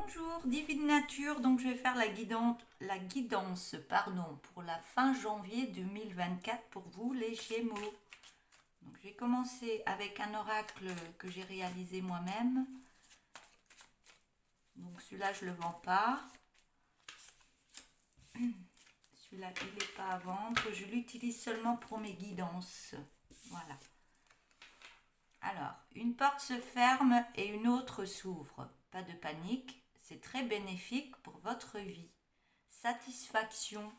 Bonjour, Divine Nature. Donc, je vais faire la guidance, pour la fin janvier 2024 pour vous, les Gémeaux. Donc, j'ai commencé avec un oracle que j'ai réalisé moi-même. Donc, celui-là, je ne le vends pas. Celui-là, il n'est pas à vendre. Je l'utilise seulement pour mes guidances. Voilà. Alors, une porte se ferme et une autre s'ouvre. Pas de panique, c'est très bénéfique pour votre vie. Satisfaction.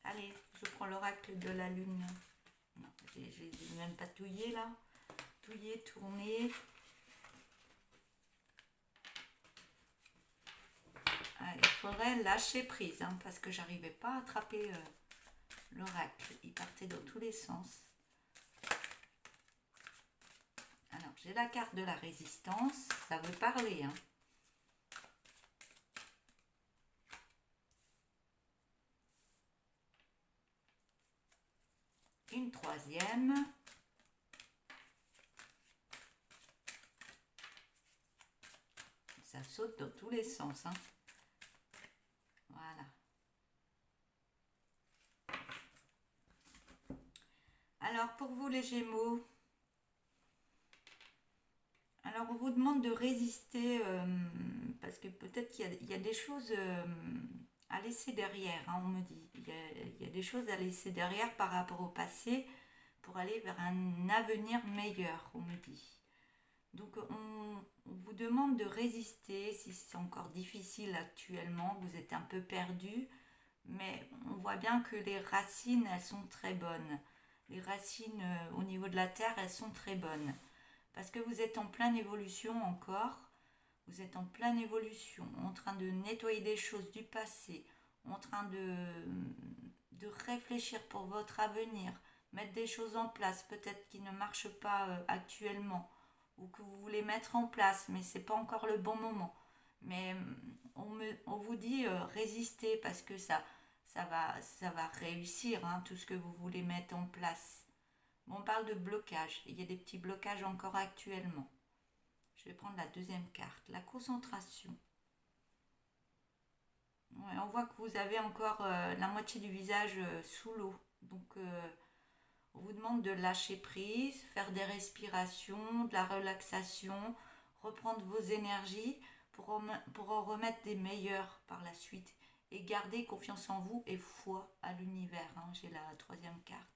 Allez, je prends l'oracle de la lune. Non, j'ai même pas touillé là. Touillé, tourné. Ah, il faudrait lâcher prise, parce que j'arrivais pas à attraper l'oracle. Il partait dans tous les sens. Alors, j'ai la carte de la résistance. Ça veut parler, Une troisième. Ça saute dans tous les sens, Voilà. Alors, pour vous les Gémeaux, alors on vous demande de résister parce que peut-être qu'il y a des choses à laisser derrière, on me dit. Il y a des choses à laisser derrière par rapport au passé pour aller vers un avenir meilleur, on me dit. Donc on vous demande de résister si c'est encore difficile actuellement, vous êtes un peu perdu, mais on voit bien que les racines, elles sont très bonnes. Les racines au niveau de la terre, elles sont très bonnes. Parce que vous êtes en pleine évolution encore. Vous êtes en pleine évolution, en train de nettoyer des choses du passé, en train de réfléchir pour votre avenir, mettre des choses en place, peut-être qui ne marchent pas actuellement, ou que vous voulez mettre en place, mais ce n'est pas encore le bon moment. Mais on vous dit résistez parce que ça va réussir, tout ce que vous voulez mettre en place. Bon, on parle de blocage. Il y a des petits blocages encore actuellement. Je vais prendre la deuxième carte, la concentration. Ouais, on voit que vous avez encore la moitié du visage sous l'eau. Donc, on vous demande de lâcher prise, faire des respirations, de la relaxation, reprendre vos énergies pour en remettre des meilleures par la suite. Et garder confiance en vous et foi à l'univers. J'ai la troisième carte.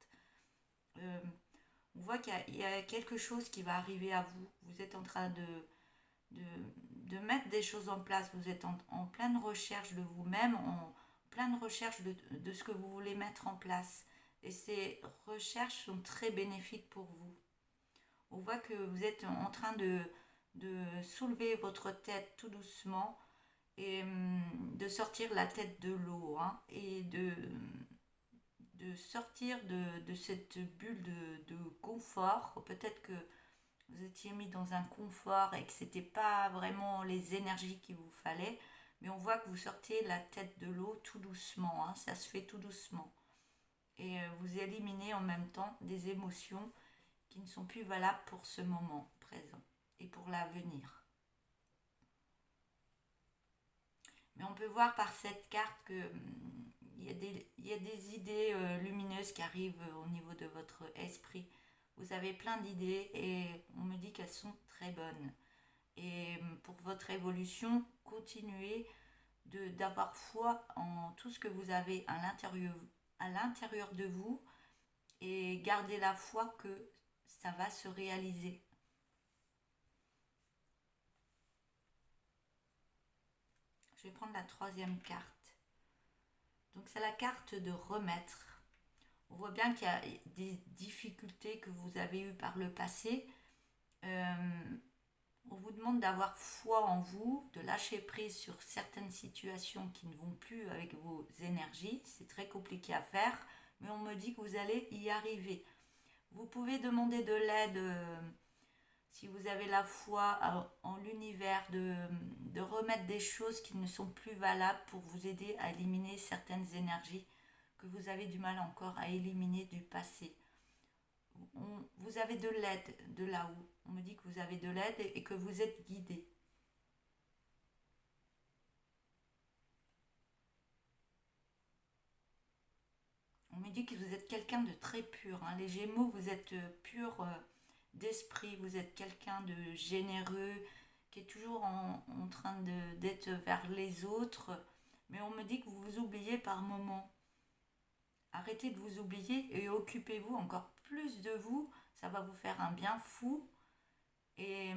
On voit qu'il y a quelque chose qui va arriver à vous. Vous êtes en train de mettre des choses en place. Vous êtes en pleine recherche de vous-même, en pleine recherche de ce que vous voulez mettre en place. Et ces recherches sont très bénéfiques pour vous. On voit que vous êtes en train de soulever votre tête tout doucement et de sortir la tête de l'eau et de sortir de cette bulle de confort. Peut-être que vous étiez mis dans un confort et que c'était pas vraiment les énergies qu'il vous fallait, mais on voit que vous sortiez la tête de l'eau tout doucement, ça se fait tout doucement. Et vous éliminez en même temps des émotions qui ne sont plus valables pour ce moment présent et pour l'avenir. Mais on peut voir par cette carte que il y a des idées lumineuses qui arrivent au niveau de votre esprit. Vous avez plein d'idées et on me dit qu'elles sont très bonnes. Et pour votre évolution, continuez d'avoir foi en tout ce que vous avez à l'intérieur de vous et gardez la foi que ça va se réaliser. Je vais prendre la troisième carte. Donc c'est la carte de remettre. On voit bien qu'il y a des difficultés que vous avez eues par le passé. On vous demande d'avoir foi en vous, de lâcher prise sur certaines situations qui ne vont plus avec vos énergies. C'est très compliqué à faire, mais on me dit que vous allez y arriver. Vous pouvez demander de l'aide si vous avez la foi en l'univers, de remettre des choses qui ne sont plus valables pour vous aider à éliminer certaines énergies que vous avez du mal encore à éliminer du passé. Vous avez de l'aide de là-haut. On me dit que vous avez de l'aide et que vous êtes guidé. On me dit que vous êtes quelqu'un de très pur. Hein. Les Gémeaux, vous êtes pur d'esprit. Vous êtes quelqu'un de généreux, qui est toujours en train d'être vers les autres. Mais on me dit que vous vous oubliez par moments. Arrêtez de vous oublier et occupez-vous encore plus de vous. Ça va vous faire un bien fou. Et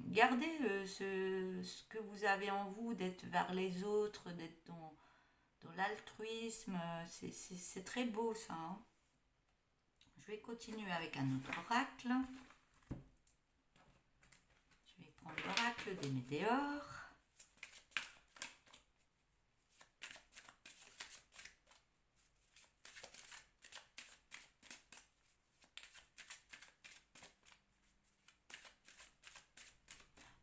gardez ce que vous avez en vous, d'être vers les autres, d'être dans l'altruisme. C'est très beau ça. Hein. Je vais continuer avec un autre oracle. Je vais prendre l'oracle des météores.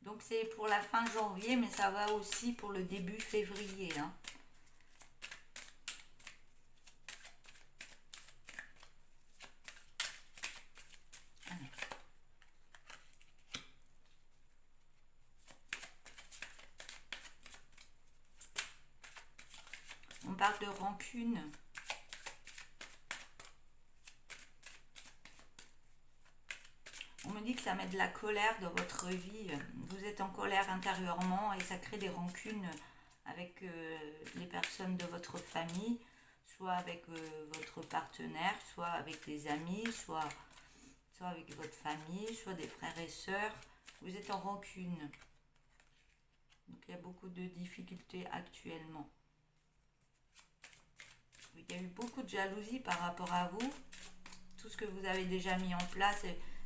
Donc c'est pour la fin janvier, mais ça va aussi pour le début février. Hein. On parle de rancune. On me dit que ça met de la colère dans votre vie. Vous êtes en colère intérieurement et ça crée des rancunes avec les personnes de votre famille, soit avec votre partenaire, soit avec des amis, soit avec votre famille, soit des frères et sœurs. Vous êtes en rancune. Donc il y a beaucoup de difficultés actuellement. Il y a eu beaucoup de jalousie par rapport à vous. Tout ce que vous avez déjà mis en place,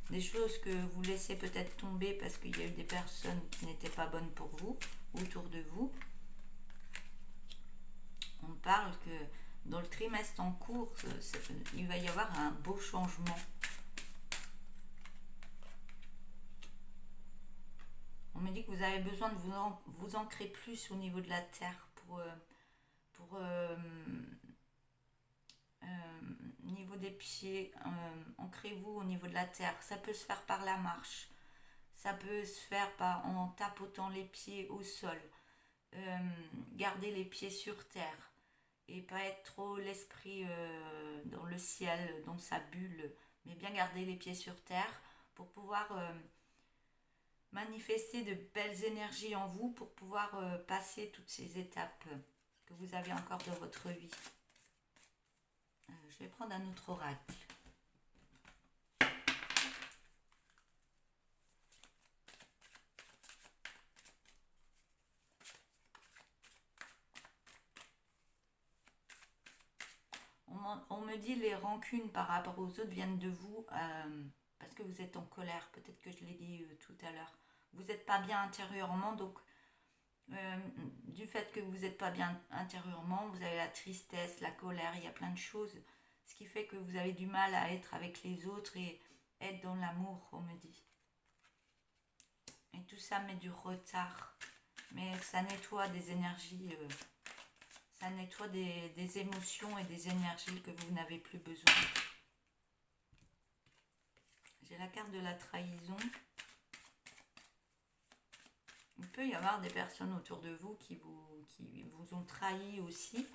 des choses que vous laissez peut-être tomber parce qu'il y a eu des personnes qui n'étaient pas bonnes pour vous, autour de vous. On parle que dans le trimestre en cours, il va y avoir un beau changement. On me dit que vous avez besoin de vous ancrer plus au niveau de la terre pour niveau des pieds, ancrez-vous au niveau de la terre. Ça peut se faire par la marche, ça peut se faire en tapotant les pieds au sol. Garder les pieds sur terre et pas être trop l'esprit dans le ciel, dans sa bulle, mais bien garder les pieds sur terre pour pouvoir manifester de belles énergies en vous, pour pouvoir passer toutes ces étapes que vous avez encore dans votre vie. Je vais prendre un autre oracle. On me dit les rancunes par rapport aux autres viennent de vous parce que vous êtes en colère. Peut-être que je l'ai dit tout à l'heure. Vous n'êtes pas bien intérieurement, donc du fait que vous n'êtes pas bien intérieurement, vous avez la tristesse, la colère, il y a plein de choses. Ce qui fait que vous avez du mal à être avec les autres et être dans l'amour, on me dit. Et tout ça met du retard. Mais ça nettoie des énergies, ça nettoie des émotions et des énergies que vous n'avez plus besoin. J'ai la carte de la trahison. Il peut y avoir des personnes autour de vous qui vous ont trahi aussi.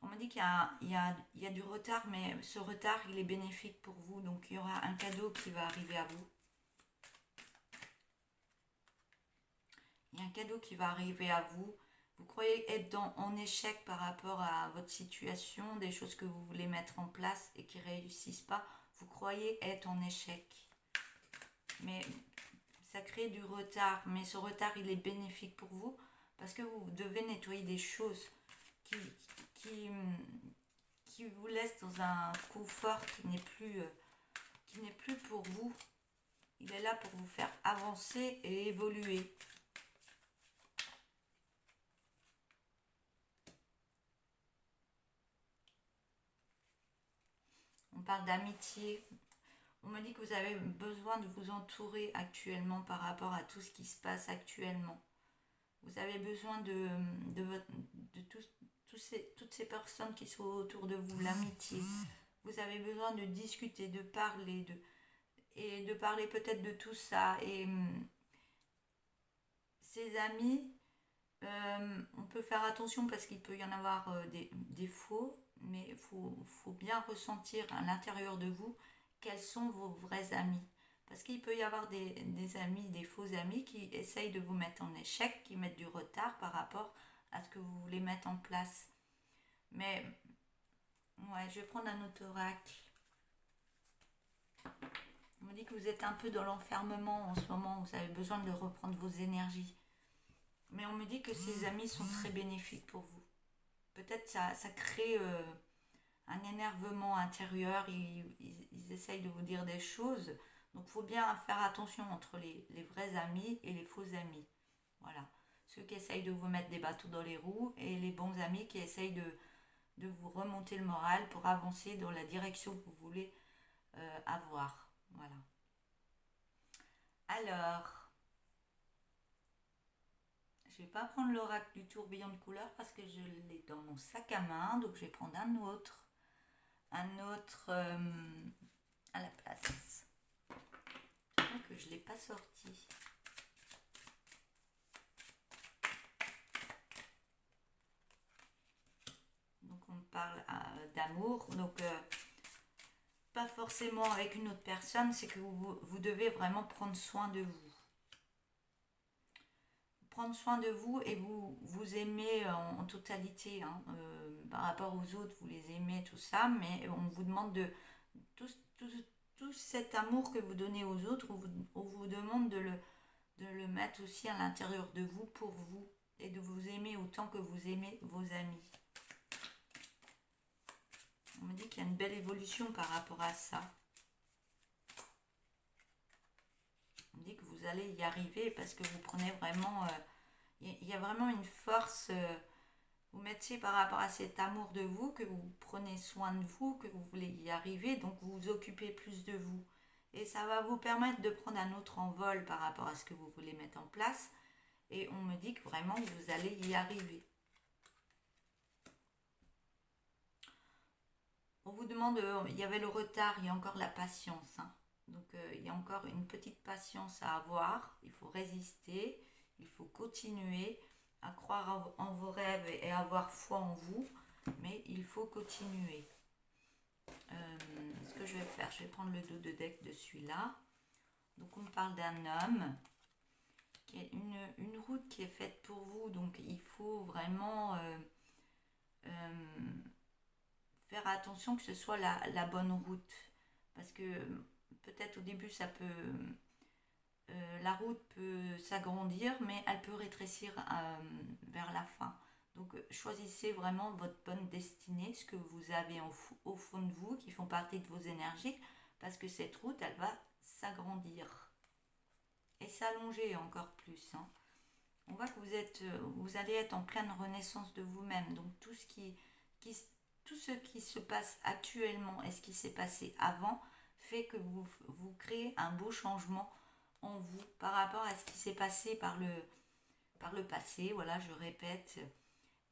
On me dit qu'il y a du retard, mais ce retard, il est bénéfique pour vous. Donc, il y aura un cadeau qui va arriver à vous. Il y a un cadeau qui va arriver à vous. Vous croyez être en échec par rapport à votre situation, des choses que vous voulez mettre en place et qui ne réussissent pas. Vous croyez être en échec. Mais ça crée du retard. Mais ce retard, il est bénéfique pour vous parce que vous devez nettoyer des choses qui vous laissent dans un confort qui n'est plus pour vous. Il est là pour vous faire avancer et évoluer. On parle d'amitié. On me dit que vous avez besoin de vous entourer actuellement par rapport à tout ce qui se passe actuellement. Vous avez besoin de toutes ces personnes qui sont autour de vous, l'amitié. Vous avez besoin de discuter, de parler, et de parler peut-être de tout ça. Et ces amis, on peut faire attention parce qu'il peut y en avoir des faux, mais il faut bien ressentir à l'intérieur de vous quels sont vos vrais amis. Parce qu'il peut y avoir des amis, des faux amis qui essayent de vous mettre en échec, qui mettent du retard par rapport à ce que vous voulez mettre en place. Mais, ouais, je vais prendre un autre oracle. On me dit que vous êtes un peu dans l'enfermement en ce moment, vous avez besoin de reprendre vos énergies. Mais on me dit que ces amis sont très bénéfiques pour vous. Peut-être ça crée un énervement intérieur, ils essayent de vous dire des choses. Donc il faut bien faire attention entre les vrais amis et les faux amis. Voilà. Ceux qui essayent de vous mettre des bâtons dans les roues et les bons amis qui essayent de vous remonter le moral pour avancer dans la direction que vous voulez avoir. Voilà. Alors, je ne vais pas prendre l'oracle du tourbillon de couleurs parce que je l'ai dans mon sac à main, donc je vais prendre un autre à la place. Je crois que je ne l'ai pas sorti. Donc on parle d'amour, donc pas forcément avec une autre personne, c'est que vous devez vraiment prendre soin de vous. Prendre soin de vous et vous aimer en totalité, hein. Par rapport aux autres, vous les aimez, tout ça, mais on vous demande de tout cet amour que vous donnez aux autres, on vous demande de le mettre aussi à l'intérieur de vous pour vous et de vous aimer autant que vous aimez vos amis. On me dit qu'il y a une belle évolution par rapport à ça. On me dit que vous allez y arriver parce que vous prenez vraiment... il y a vraiment une force... vous mettez par rapport à cet amour de vous, que vous prenez soin de vous, que vous voulez y arriver, donc vous vous occupez plus de vous. Et ça va vous permettre de prendre un autre envol par rapport à ce que vous voulez mettre en place. Et on me dit que vraiment vous allez y arriver. On vous demande, il y avait le retard, il y a encore la patience, hein. Donc il y a encore une petite patience à avoir, il faut résister, il faut continuer à croire en vos rêves et avoir foi en vous, mais il faut continuer. Ce que je vais faire, je vais prendre le dos de deck de celui-là. Donc on parle d'un homme, qui est une route qui est faite pour vous, donc il faut vraiment... faire attention que ce soit la bonne route, parce que peut-être au début ça peut la route peut s'agrandir, mais elle peut rétrécir vers la fin. Donc choisissez vraiment votre bonne destinée, ce que vous avez au fond de vous, qui font partie de vos énergies, parce que cette route elle va s'agrandir et s'allonger encore plus, hein. On voit que vous allez être en pleine renaissance de vous-même, donc tout ce qui se passe actuellement et ce qui s'est passé avant fait que vous créez un beau changement en vous par rapport à ce qui s'est passé par le passé. Voilà, je répète.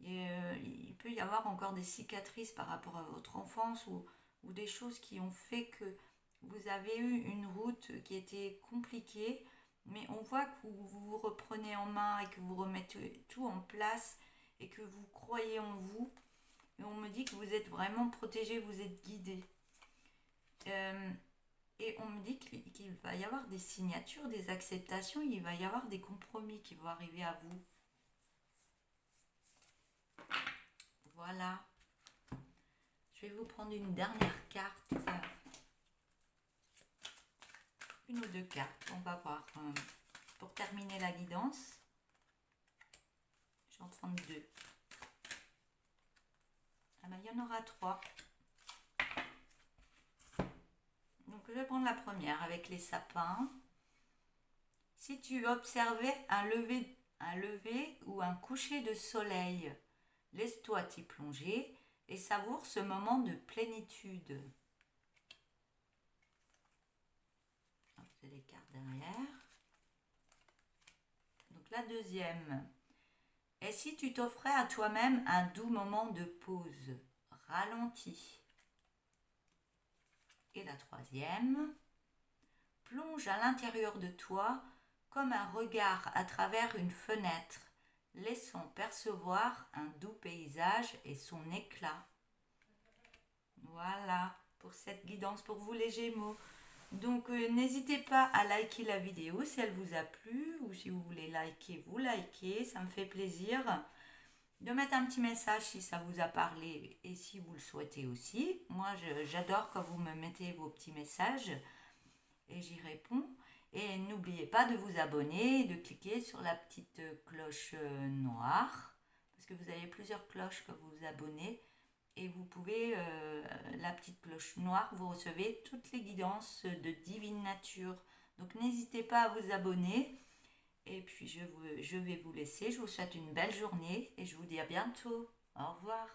Il peut y avoir encore des cicatrices par rapport à votre enfance ou des choses qui ont fait que vous avez eu une route qui était compliquée, mais on voit que vous vous reprenez en main et que vous remettez tout en place et que vous croyez en vous. Et on me dit que vous êtes vraiment protégé, vous êtes guidé. Et on me dit qu'il va y avoir des signatures, des acceptations, il va y avoir des compromis qui vont arriver à vous. Voilà. Je vais vous prendre une dernière carte. Une ou deux cartes, on va voir. Pour terminer la guidance. Je vais en prendre deux. Ah ben, il y en aura trois. Donc je vais prendre la première avec les sapins. Si tu observais un lever ou un coucher de soleil, laisse-toi t'y plonger et savoure ce moment de plénitude. C'est les cartes derrière. Donc la deuxième. Et si tu t'offrais à toi-même un doux moment de pause, ralenti? Et la troisième, plonge à l'intérieur de toi comme un regard à travers une fenêtre, laissant percevoir un doux paysage et son éclat. Voilà pour cette guidance pour vous les Gémeaux. Donc n'hésitez pas à liker la vidéo si elle vous a plu ou si vous voulez liker, vous likez, ça me fait plaisir. De mettre un petit message si ça vous a parlé et si vous le souhaitez aussi. Moi j'adore quand vous me mettez vos petits messages et j'y réponds. Et n'oubliez pas de vous abonner et de cliquer sur la petite cloche noire parce que vous avez plusieurs cloches quand vous vous abonnez. Et vous pouvez, la petite cloche noire, vous recevez toutes les guidances de Divine Nature. Donc n'hésitez pas à vous abonner. Et puis je vais vous laisser. Je vous souhaite une belle journée et je vous dis à bientôt. Au revoir.